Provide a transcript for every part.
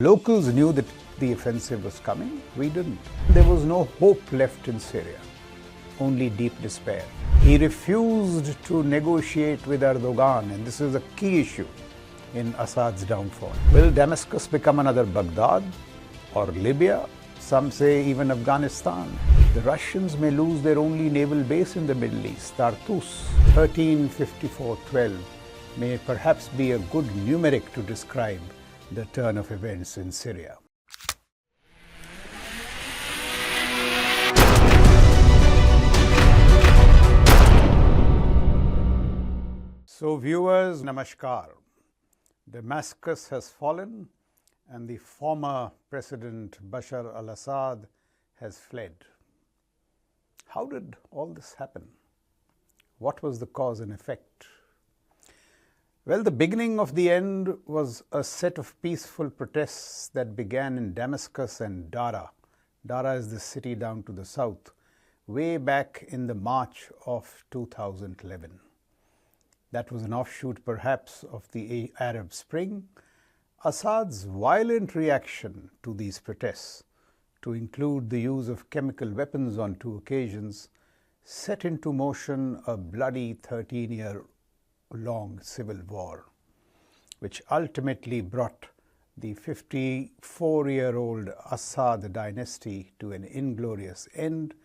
Locals knew that the offensive was coming. We didn't. There was no hope left in Syria, only deep despair. He refused to negotiate with Erdogan, and this is a key issue in Assad's downfall. Will Damascus become another Baghdad or Libya? Some say even Afghanistan. The Russians may lose their only naval base in the Middle East, Tartus. 1354-12 may perhaps be a good numeric to describe the turn of events in Syria. So viewers, namaskar. Damascus has fallen and the former President Bashar al-Assad has fled. How did all this happen? What was the cause and effect? Well, the beginning of the end was a set of peaceful protests that began in Damascus and Dara. Dara is the city down to the south, way back in the March of 2011. That was an offshoot perhaps of the Arab Spring. Assad's violent reaction to these protests, to include the use of chemical weapons on 2 occasions, set into motion a bloody 13-year-long civil war, which ultimately brought the 54-year-old Assad dynasty to an inglorious end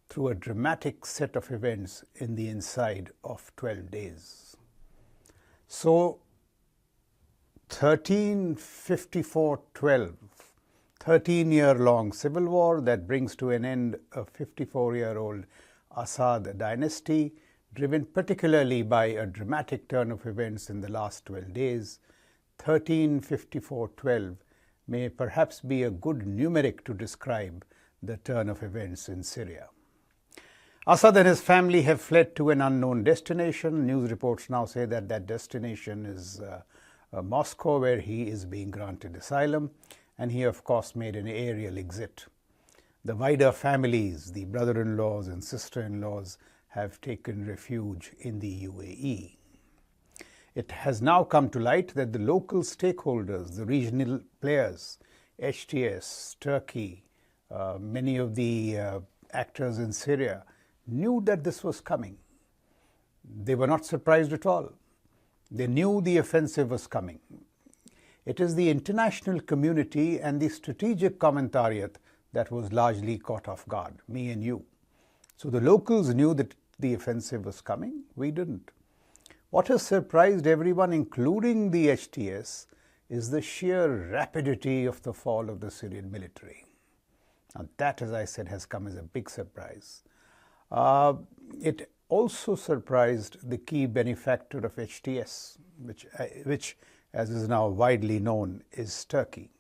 through a dramatic set of events in the inside of 12 days. So 1354-12, 13-year-long civil war that brings to an end a 54-year-old Assad dynasty, driven particularly by a dramatic turn of events in the last 12 days. 1354-12 may perhaps be a good numeric to describe the turn of events in Syria. Assad and his family have fled to an unknown destination. News reports now say that that destination is Moscow, where he is being granted asylum, and he of course made an aerial exit. The wider families, the brother-in-laws and sister-in-laws, have taken refuge in the UAE. It has now come to light that the local stakeholders, the regional players, HTS, Turkey, many of the actors in Syria, knew that this was coming. They were not surprised at all. They knew the offensive was coming. It is the international community and the strategic commentariat that was largely caught off guard, me and you. So the locals knew that the offensive was coming. We didn't. What has surprised everyone, including the HTS, is the sheer rapidity of the fall of the Syrian military. Now that, as I said, has come as a big surprise. It also surprised the key benefactor of HTS, which, as is now widely known, is Turkey.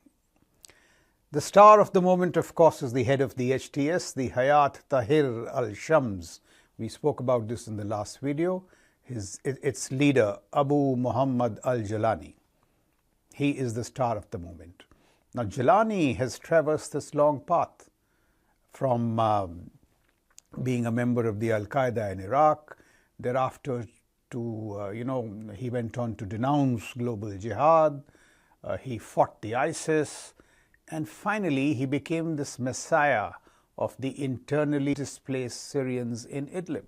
The star of the moment, of course, is the head of the HTS, the Hayat Tahrir al-Shams. We spoke about this in the last video. Its leader, Abu Mohammad Al-Jolani. He is the star of the moment. Now, Jolani has traversed this long path from being a member of the Al-Qaeda in Iraq, thereafter to, he went on to denounce global jihad, he fought the ISIS, and finally he became this messiah of the internally displaced Syrians in Idlib.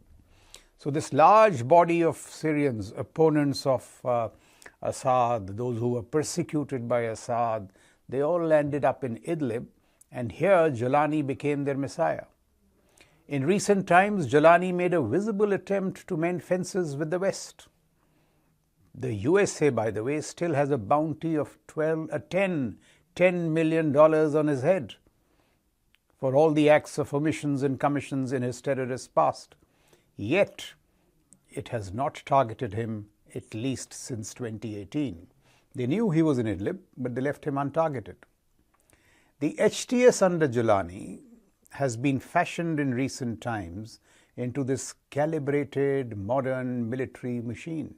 So this large body of Syrians, opponents of Assad, those who were persecuted by Assad, they all landed up in Idlib, and here Jolani became their messiah. In recent times, Jolani made a visible attempt to mend fences with the West. The USA, by the way, still has a bounty of $10 million on his head for all the acts of omissions and commissions in his terrorist past. Yet, it has not targeted him, at least since 2018. They knew he was in Idlib, but they left him untargeted. The HTS under Jolani has been fashioned in recent times into this calibrated, modern military machine.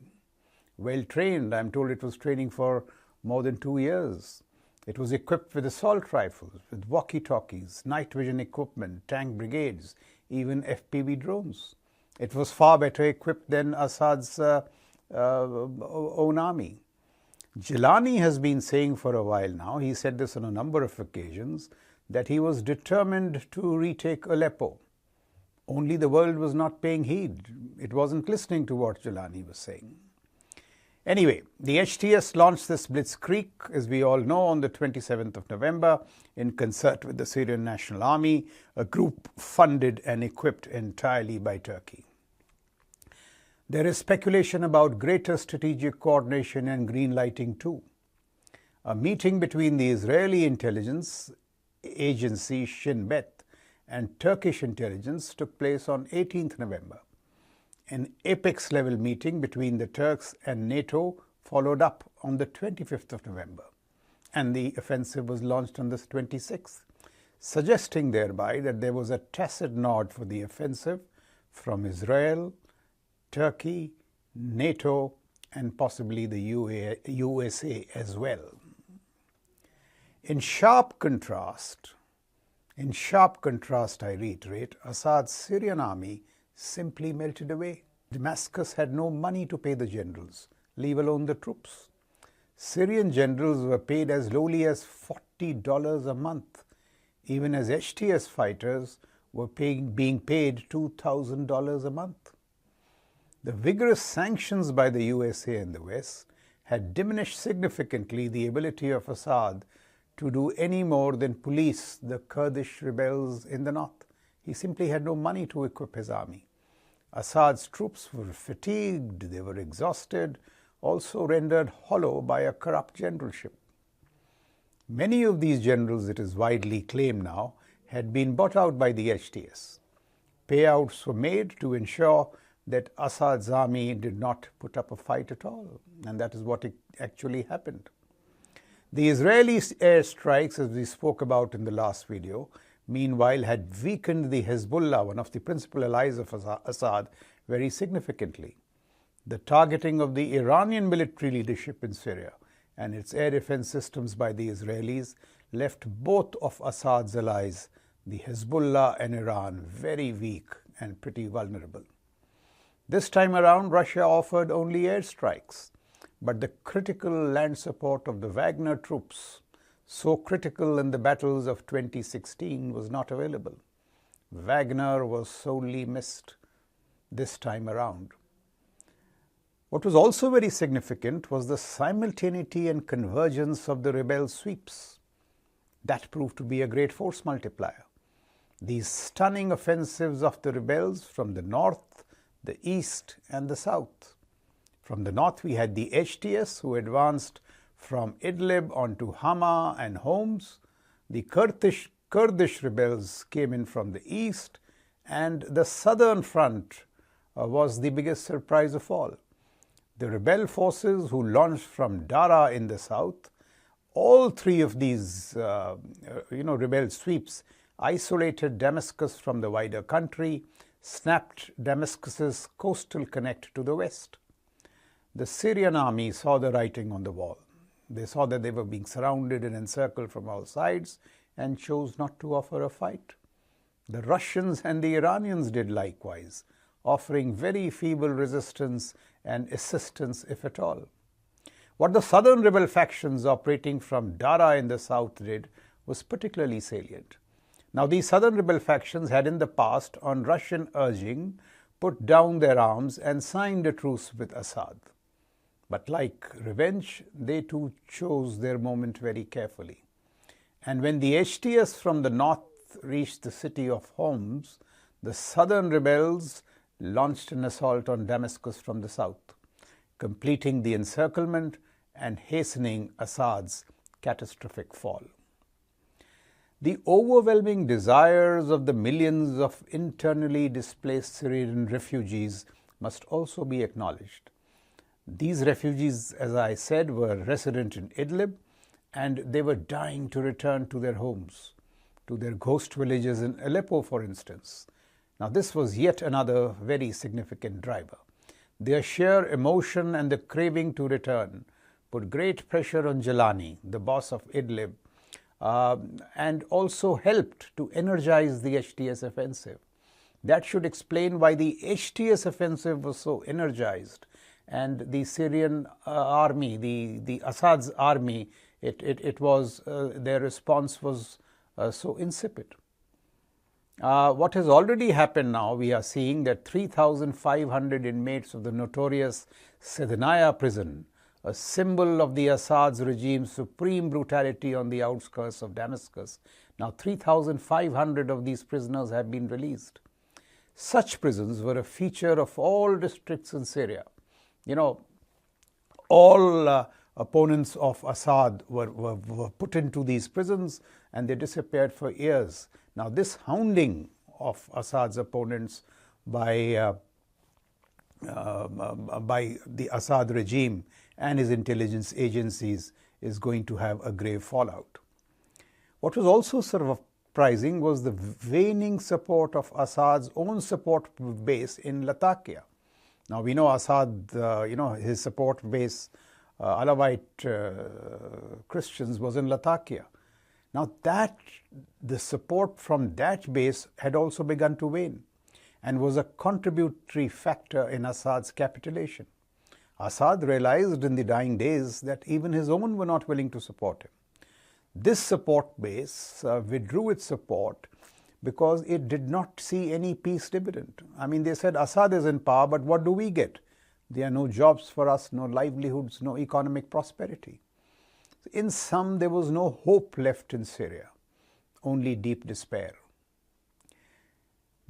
Well trained, I'm told it was training for more than 2 years. It was equipped with assault rifles, with walkie-talkies, night vision equipment, tank brigades, even FPV drones. It was far better equipped than Assad's own army. Jolani has been saying for a while now, he said this on a number of occasions, that he was determined to retake Aleppo. Only the world was not paying heed. It wasn't listening to what Jolani was saying. Anyway, the HTS launched this blitzkrieg, as we all know, on the 27th of November in concert with the Syrian National Army, a group funded and equipped entirely by Turkey. There is speculation about greater strategic coordination and green-lighting too. A meeting between the Israeli intelligence agency Shin Bet and Turkish intelligence took place on 18th November. An apex-level meeting between the Turks and NATO followed up on the 25th of November, and the offensive was launched on the 26th, suggesting thereby that there was a tacit nod for the offensive from Israel, Turkey, NATO, and possibly the USA as well. In sharp contrast, I reiterate, Assad's Syrian army simply melted away. Damascus had no money to pay the generals, leave alone the troops. Syrian generals were paid as lowly as $40 a month, even as HTS fighters were being paid $2,000 a month. The vigorous sanctions by the USA and the West had diminished significantly the ability of Assad to do any more than police the Kurdish rebels in the north. He simply had no money to equip his army. Assad's troops were fatigued, they were exhausted, also rendered hollow by a corrupt generalship. Many of these generals, it is widely claimed now, had been bought out by the HTS. Payouts were made to ensure that Assad's army did not put up a fight at all, and that is what actually happened. The Israeli airstrikes, as we spoke about in the last video, meanwhile had weakened the Hezbollah, one of the principal allies of Assad, very significantly. The targeting of the Iranian military leadership in Syria and its air defense systems by the Israelis left both of Assad's allies, the Hezbollah and Iran, very weak and pretty vulnerable. This time around, Russia offered only airstrikes, but the critical land support of the Wagner troops, so critical in the battles of 2016, was not available. Wagner was sorely missed this time around. What was also very significant was the simultaneity and convergence of the rebel sweeps. That proved to be a great force multiplier. These stunning offensives of the rebels from the north, the east, and the south. From the north, we had the HTS, who advanced from Idlib onto Hama and Homs. The Kurdish rebels came in from the east, and the southern front was the biggest surprise of all. The rebel forces who launched from Dara in the south, all three of these rebel sweeps isolated Damascus from the wider country, snapped Damascus's coastal connect to the west. The Syrian army saw the writing on the wall. They saw that they were being surrounded and encircled from all sides and chose not to offer a fight. The Russians and the Iranians did likewise, offering very feeble resistance and assistance, if at all. What the southern rebel factions operating from Dara in the south did was particularly salient. Now, these southern rebel factions had in the past, on Russian urging, put down their arms and signed a truce with Assad. But like revenge, they too chose their moment very carefully. And when the HTS from the north reached the city of Homs, the southern rebels launched an assault on Damascus from the south, completing the encirclement and hastening Assad's catastrophic fall. The overwhelming desires of the millions of internally displaced Syrian refugees must also be acknowledged. These refugees, as I said, were resident in Idlib, and they were dying to return to their homes, to their ghost villages in Aleppo, for instance. Now, this was yet another very significant driver. Their sheer emotion and the craving to return put great pressure on Jolani, the boss of Idlib, and also helped to energize the HTS offensive. That should explain why the HTS offensive was so energized and the Syrian army, the Assad's army, it was, their response was so insipid. What has already happened now, we are seeing that 3,500 inmates of the notorious Sednaya prison, a symbol of the Assad's regime's supreme brutality on the outskirts of Damascus. Now 3,500 of these prisoners have been released. Such prisons were a feature of all districts in Syria. You know, all opponents of Assad were put into these prisons and they disappeared for years. Now this hounding of Assad's opponents by the Assad regime and his intelligence agencies is going to have a grave fallout. What was also surprising was the waning support of Assad's own support base in Latakia. Now we know Assad, his support base, Alawite Christians, was in Latakia. Now the support from that base had also begun to wane and was a contributory factor in Assad's capitulation. Assad realized in the dying days that even his own were not willing to support him. This support base withdrew its support because it did not see any peace dividend. I mean, they said Assad is in power, but what do we get? There are no jobs for us, no livelihoods, no economic prosperity. In sum, there was no hope left in Syria, only deep despair.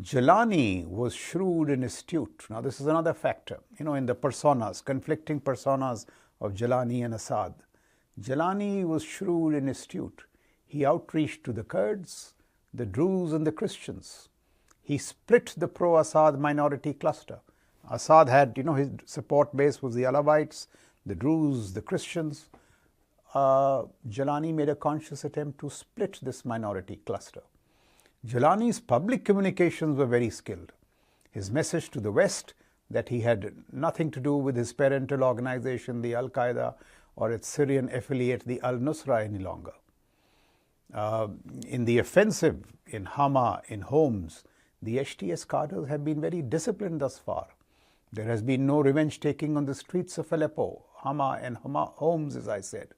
Jolani was shrewd and astute. Now this is another factor, in the personas, conflicting personas of Jolani and Assad. Jolani was shrewd and astute. He outreached to the Kurds, the Druze and the Christians. He split the pro-Assad minority cluster. Assad had, his support base was the Alawites, the Druze, the Christians. Jolani made a conscious attempt to split this minority cluster. Jolani's public communications were very skilled. His message to the West that he had nothing to do with his parental organization, the Al-Qaeda, or its Syrian affiliate, the Al-Nusra, any longer. In the offensive in Hama, in Homs, the HTS cadres have been very disciplined thus far. There has been no revenge taking on the streets of Aleppo, Hama and Homs, as I said.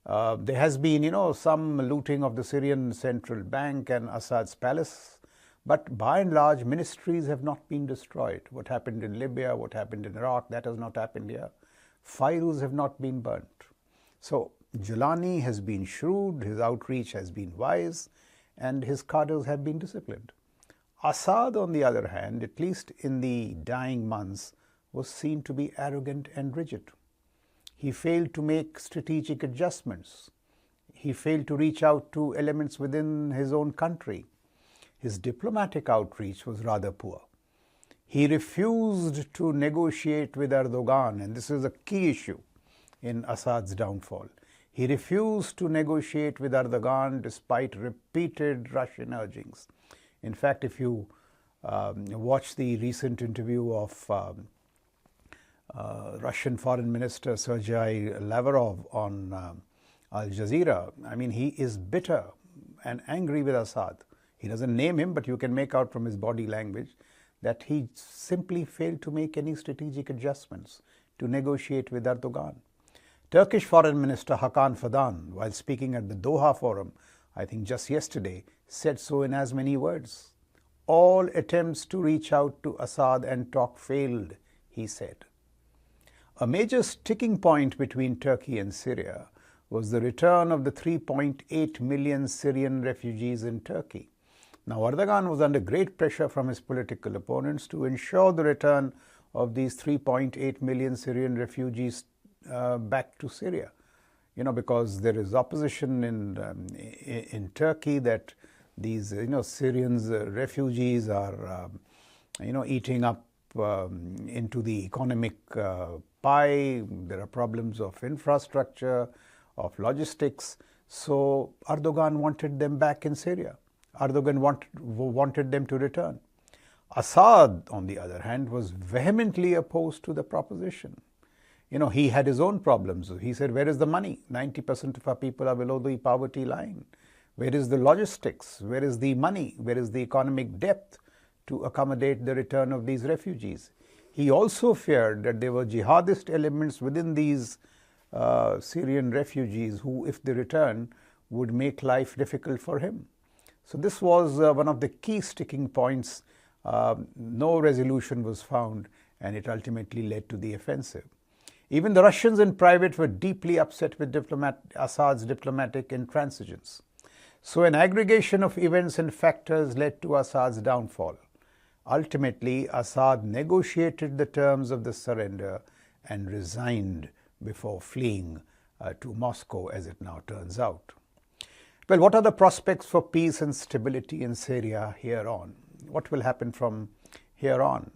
There has been, some looting of the Syrian central bank and Assad's palace, but by and large, ministries have not been destroyed. What happened in Libya, what happened in Iraq, that has not happened here. Files have not been burnt. So Jolani has been shrewd, his outreach has been wise, and his cadres have been disciplined. Assad, on the other hand, at least in the dying months, was seen to be arrogant and rigid. He failed to make strategic adjustments. He failed to reach out to elements within his own country. His diplomatic outreach was rather poor. He refused to negotiate with Erdogan, and this is a key issue in Assad's downfall. He refused to negotiate with Erdogan despite repeated Russian urgings. In fact, if you watch the recent interview of Russian Foreign Minister Sergei Lavrov on Al Jazeera, I mean, he is bitter and angry with Assad. He doesn't name him, but you can make out from his body language that he simply failed to make any strategic adjustments to negotiate with Erdogan. Turkish Foreign Minister Hakan Fidan, while speaking at the Doha Forum, I think just yesterday, said so in as many words. All attempts to reach out to Assad and talk failed, he said. A major sticking point between Turkey and Syria was the return of the 3.8 million Syrian refugees in Turkey. Now, Erdogan was under great pressure from his political opponents to ensure the return of these 3.8 million Syrian refugees back to Syria. Because there is opposition in Turkey that these, Syrians refugees are, eating up into the economic pie. There are problems of infrastructure, of logistics. So Erdogan wanted them back in Syria. Erdogan wanted them to return. Assad, on the other hand, was vehemently opposed to the proposition. He had his own problems. He said, where is the money? 90% of our people are below the poverty line. Where is the logistics? Where is the money? Where is the economic depth to accommodate the return of these refugees? He also feared that there were jihadist elements within these Syrian refugees who, if they return, would make life difficult for him. So this was one of the key sticking points. No resolution was found, and it ultimately led to the offensive. Even the Russians in private were deeply upset with Assad's diplomatic intransigence. So an aggregation of events and factors led to Assad's downfall. Ultimately, Assad negotiated the terms of the surrender and resigned before fleeing to Moscow, as it now turns out. Well, what are the prospects for peace and stability in Syria here on? What will happen from here on?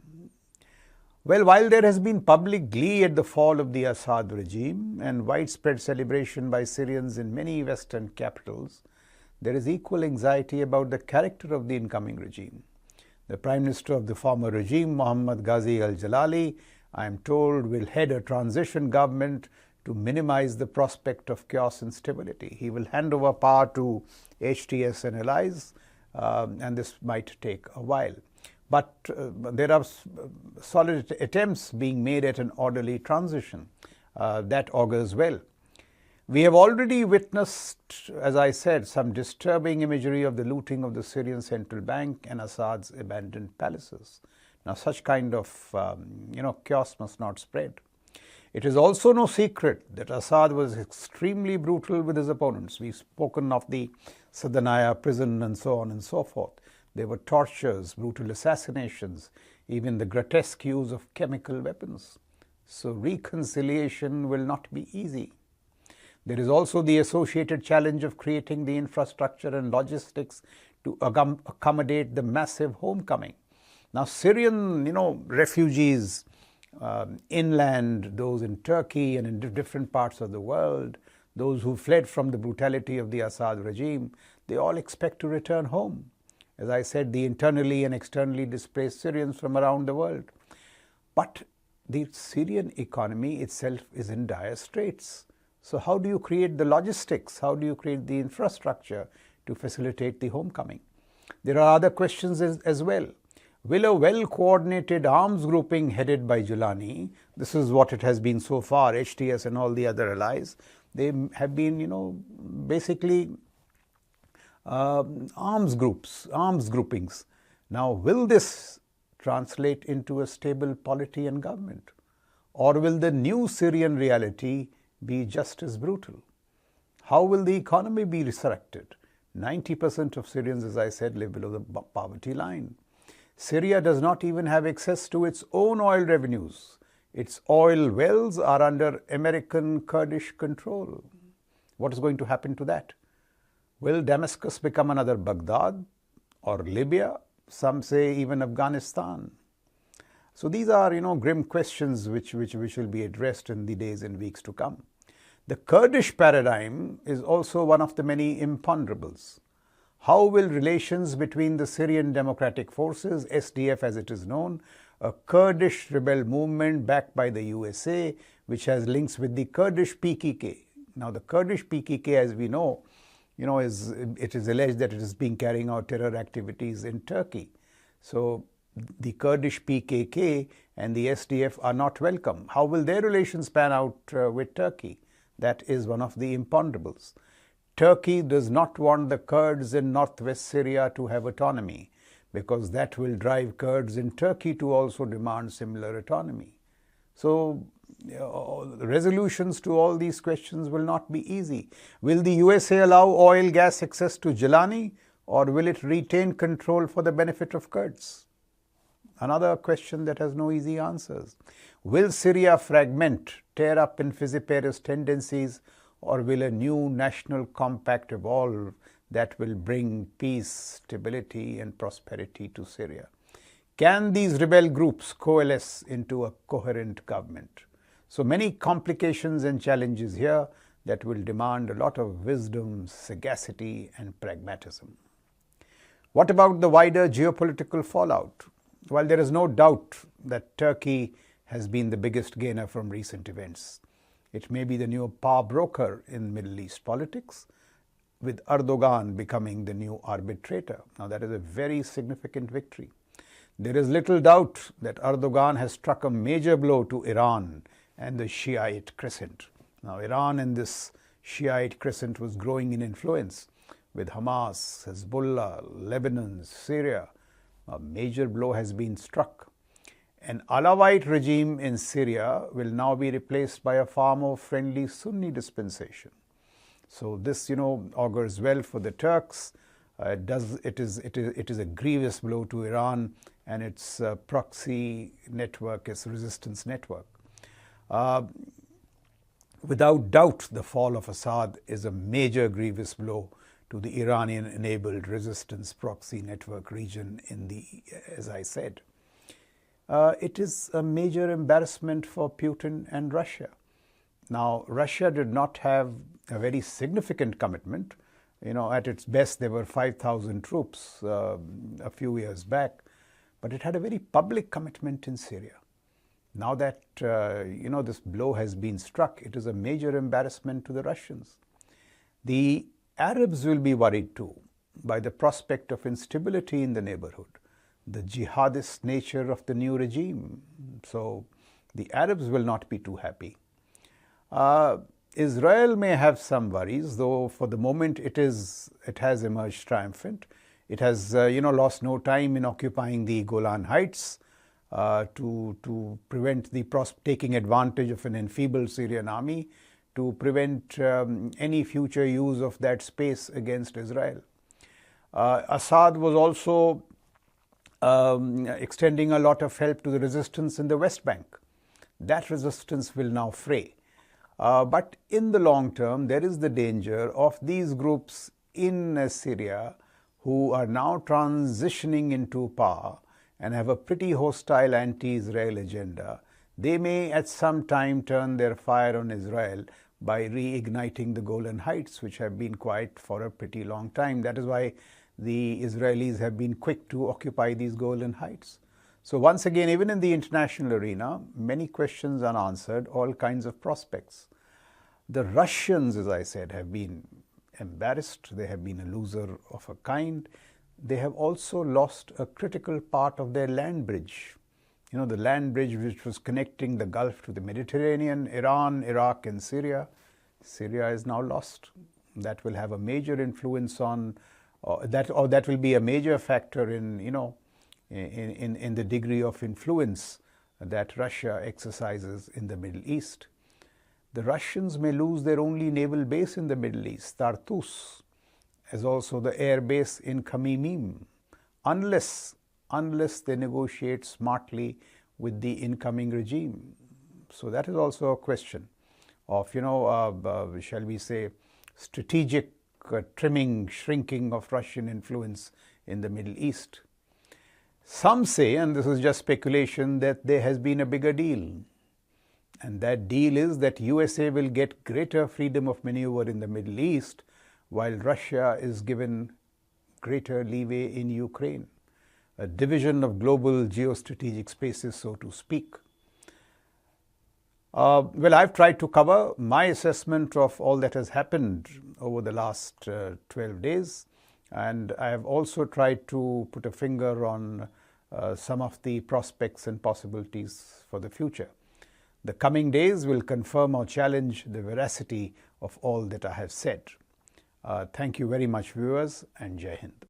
Well, while there has been public glee at the fall of the Assad regime and widespread celebration by Syrians in many Western capitals, there is equal anxiety about the character of the incoming regime. The Prime Minister of the former regime, Mohammad Al-Jolani, I am told, will head a transition government to minimize the prospect of chaos and stability. He will hand over power to HTS and allies, and this might take a while. But there are solid attempts being made at an orderly transition. That augurs well. We have already witnessed, as I said, some disturbing imagery of the looting of the Syrian central bank and Assad's abandoned palaces. Now, such kind of chaos must not spread. It is also no secret that Assad was extremely brutal with his opponents. We've spoken of the Sadanaya prison and so on and so forth. There were tortures, brutal assassinations, even the grotesque use of chemical weapons. So reconciliation will not be easy. There is also the associated challenge of creating the infrastructure and logistics to accommodate the massive homecoming. Now, Syrian, refugees inland, those in Turkey and in different parts of the world, those who fled from the brutality of the Assad regime, they all expect to return home. As I said, the internally and externally displaced Syrians from around the world. But the Syrian economy itself is in dire straits. So how do you create the logistics? How do you create the infrastructure to facilitate the homecoming? There are other questions as well. Will a well-coordinated arms grouping headed by Jolani, this is what it has been so far, HTS and all the other allies, they have been, basically arms groupings. Now, will this translate into a stable polity and government? Or will the new Syrian reality be just as brutal? How will the economy be resurrected? 90% of Syrians, as I said, live below the poverty line. Syria does not even have access to its own oil revenues. Its oil wells are under American Kurdish control. What is going to happen to that? Will Damascus become another Baghdad or Libya? Some say even Afghanistan. So these are, grim questions which will be addressed in the days and weeks to come. The Kurdish paradigm is also one of the many imponderables. How will relations between the Syrian Democratic Forces, SDF as it is known, a Kurdish rebel movement backed by the USA, which has links with the Kurdish PKK. Now, the Kurdish PKK, as we know, it is alleged that it is being carrying out terror activities in Turkey. So the Kurdish PKK and the SDF are not welcome. How will their relations pan out with Turkey? That is one of the imponderables. Turkey does not want the Kurds in northwest Syria to have autonomy because that will drive Kurds in Turkey to also demand similar autonomy. So resolutions to all these questions will not be easy. Will the USA allow oil gas access to Jolani, or will it retain control for the benefit of Kurds? Another question that has no easy answers. Will Syria fragment, tear up in fissiparous tendencies, or will a new national compact evolve that will bring peace, stability, and prosperity to Syria? Can these rebel groups coalesce into a coherent government? So many complications and challenges here that will demand a lot of wisdom, sagacity, and pragmatism. What about the wider geopolitical fallout? Well, there is no doubt that Turkey has been the biggest gainer from recent events. It may be the new power broker in Middle East politics, with Erdogan becoming the new arbitrator. Now, that is a very significant victory. There is little doubt that Erdogan has struck a major blow to Iran and the Shiite crescent. Now, Iran and this Shiite crescent was growing in influence with Hamas, Hezbollah, Lebanon, Syria. A major blow has been struck. An Alawite regime in Syria will now be replaced by a far more friendly Sunni dispensation. So this, augurs well for the Turks. It is a grievous blow to Iran and its proxy network, its resistance network. Without doubt, the fall of Assad is a major grievous blow to the Iranian-enabled resistance proxy network region in the, as I said. It is a major embarrassment for Putin and Russia. Now, Russia did not have a very significant commitment. At its best, there were 5,000 troops a few years back, but it had a very public commitment in Syria. Now that, this blow has been struck, it is a major embarrassment to the Russians. The Arabs will be worried too by the prospect of instability in the neighborhood, the jihadist nature of the new regime. So the Arabs will not be too happy. Israel may have some worries, though for the moment it has emerged triumphant. It has, lost no time in occupying the Golan Heights to prevent the taking advantage of an enfeebled Syrian army, to prevent any future use of that space against Israel. Assad was also extending a lot of help to the resistance in the West Bank. That resistance will now fray. But in the long term, there is the danger of these groups in Syria who are now transitioning into power and have a pretty hostile anti-Israel agenda. They may at some time turn their fire on Israel by reigniting the Golan Heights, which have been quiet for a pretty long time. That is why the Israelis have been quick to occupy these Golan Heights. So once again, even in the international arena, many questions unanswered, all kinds of prospects. The Russians, as I said, have been embarrassed. They have been a loser of a kind. They have also lost a critical part of their land bridge. The land bridge which was connecting the Gulf to the Mediterranean, Iran, Iraq, and Syria. Syria is now lost. That will have a major influence on, that will be a major factor in, in the degree of influence that Russia exercises in the Middle East. The Russians may lose their only naval base in the Middle East, Tartus, as also the air base in Khamimim, unless they negotiate smartly with the incoming regime. So that is also a question of, shall we say, strategic shrinking of Russian influence in the Middle East. Some say, and this is just speculation, that there has been a bigger deal. And that deal is that USA will get greater freedom of maneuver in the Middle East, while Russia is given greater leeway in Ukraine. A division of global geostrategic spaces, so to speak. Well, I've tried to cover my assessment of all that has happened over the last 12 days. And I have also tried to put a finger on some of the prospects and possibilities for the future. The coming days will confirm or challenge the veracity of all that I have said. Thank you very much, viewers, and Jai Hind.